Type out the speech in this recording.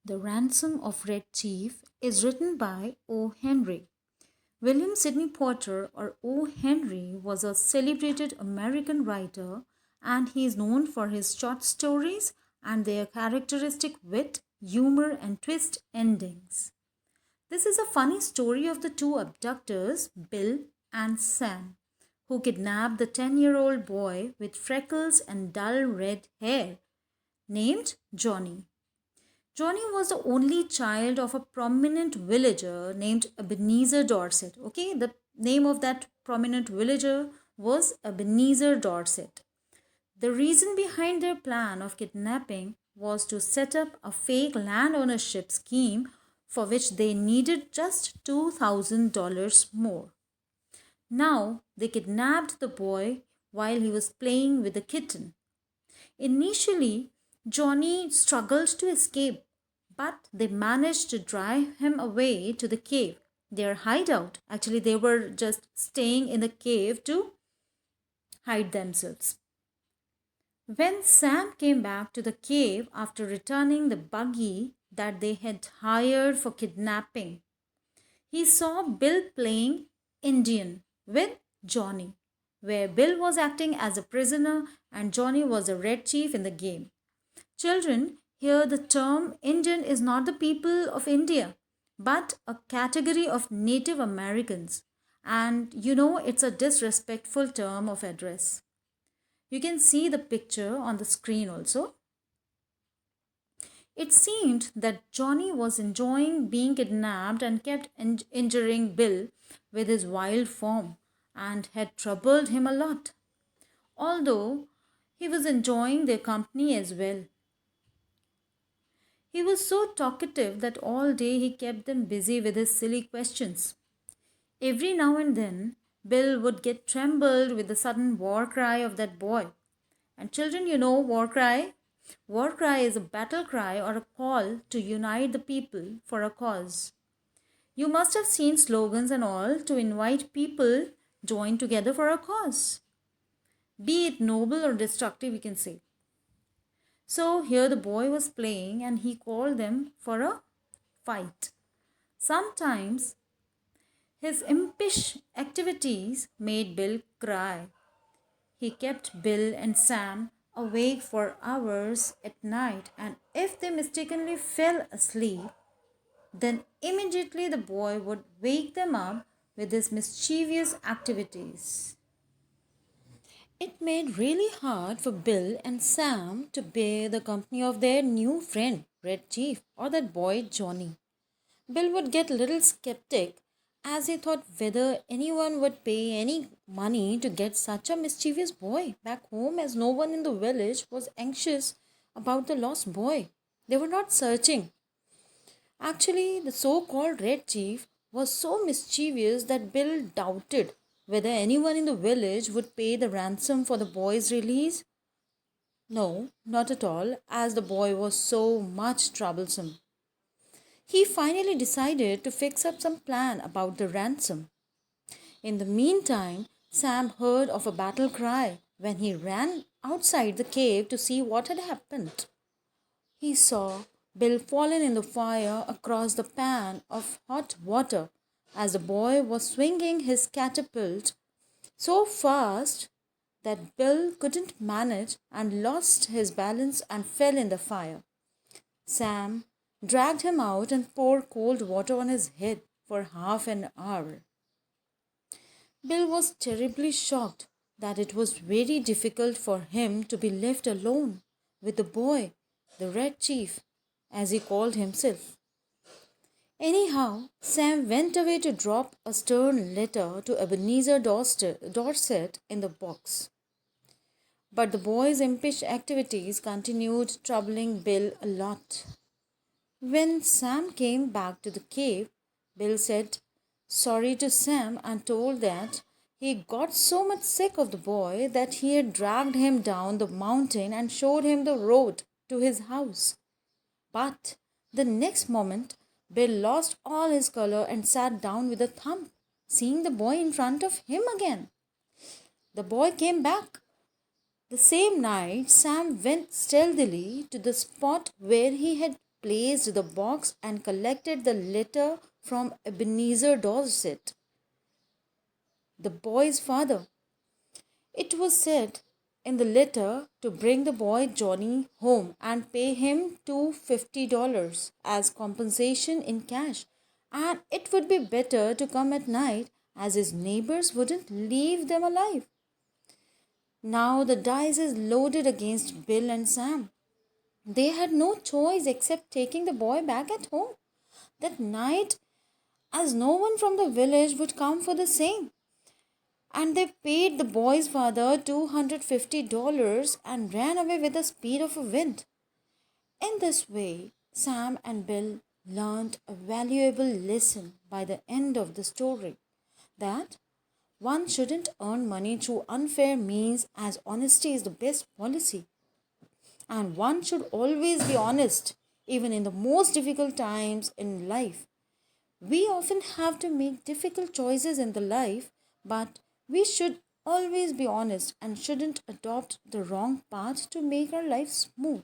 The Ransom of Red Chief is written by O. Henry. William Sidney Porter, or O. Henry, was a celebrated American writer, and he is known for his short stories and their characteristic wit, humor, and twist endings. This is a funny story of the two abductors, Bill and Sam, who kidnapped the 10-year-old boy with freckles and dull red hair named Johnny. Johnny was the only child of a prominent villager named Ebenezer Dorset. Okay, the name of that prominent villager was Ebenezer Dorset. The reason behind their plan of kidnapping was to set up a fake land ownership scheme for which they needed just $2,000 more. Now, they kidnapped the boy while he was playing with the kitten. Initially, Johnny struggled to escape, but they managed to drive him away to the cave, their hideout. Actually, they were just staying in the cave to hide themselves. When Sam came back to the cave after returning the buggy that they had hired for kidnapping, he saw Bill playing Indian with Johnny, where Bill was acting as a prisoner and Johnny was a red chief in the game. Children, here the term Indian is not the people of India, but a category of Native Americans. And it's a disrespectful term of address. You can see the picture on the screen also. It seemed that Johnny was enjoying being kidnapped and kept injuring Bill with his wild form and had troubled him a lot, although he was enjoying their company as well. He was so talkative that all day he kept them busy with his silly questions. Every now and then, Bill would get trembled with the sudden war cry of that boy. And children, you know war cry? War cry is a battle cry or a call to unite the people for a cause. You must have seen slogans and all to invite people join together for a cause. Be it noble or destructive, you can say. So here the boy was playing and he called them for a fight. Sometimes his impish activities made Bill cry. He kept Bill and Sam awake for hours at night, and if they mistakenly fell asleep, then immediately the boy would wake them up with his mischievous activities. It made really hard for Bill and Sam to bear the company of their new friend, Red Chief, or that boy Johnny. Bill would get a little skeptic as he thought whether anyone would pay any money to get such a mischievous boy back home, as no one in the village was anxious about the lost boy. They were not searching. Actually, the so called Red Chief was so mischievous that Bill doubted whether anyone in the village would pay the ransom for the boy's release. No, not at all, as the boy was so much troublesome. He finally decided to fix up some plan about the ransom. In the meantime, Sam heard of a battle cry when he ran outside the cave to see what had happened. He saw Bill fallen in the fire across the pan of hot water as the boy was swinging his catapult so fast that Bill couldn't manage and lost his balance and fell in the fire. Sam dragged him out and poured cold water on his head for half an hour. Bill was terribly shocked that it was very difficult for him to be left alone with the boy, the Red Chief, as he called himself. Anyhow, Sam went away to drop a stern letter to Ebenezer Dorset in the box. But the boy's impish activities continued troubling Bill a lot. When Sam came back to the cave, Bill said sorry to Sam and told that he got so much sick of the boy that he had dragged him down the mountain and showed him the road to his house. But the next moment, Bill lost all his color and sat down with a thump, seeing the boy in front of him again. The boy came back. The same night, Sam went stealthily to the spot where he had placed the box and collected the letter from Ebenezer Dorset, the boy's father. It was said in the letter to bring the boy Johnny home and pay him $250 as compensation in cash, and it would be better to come at night as his neighbors wouldn't leave them alive. Now the dice is loaded against Bill and Sam. They had no choice except taking the boy back at home that night, as no one from the village would come for the same. And they paid the boy's father $250 and ran away with the speed of a wind. In this way, Sam and Bill learned a valuable lesson by the end of the story, that one shouldn't earn money through unfair means, as honesty is the best policy. And one should always be honest, even in the most difficult times in life. We often have to make difficult choices in the life, but we should always be honest and shouldn't adopt the wrong path to make our life smooth.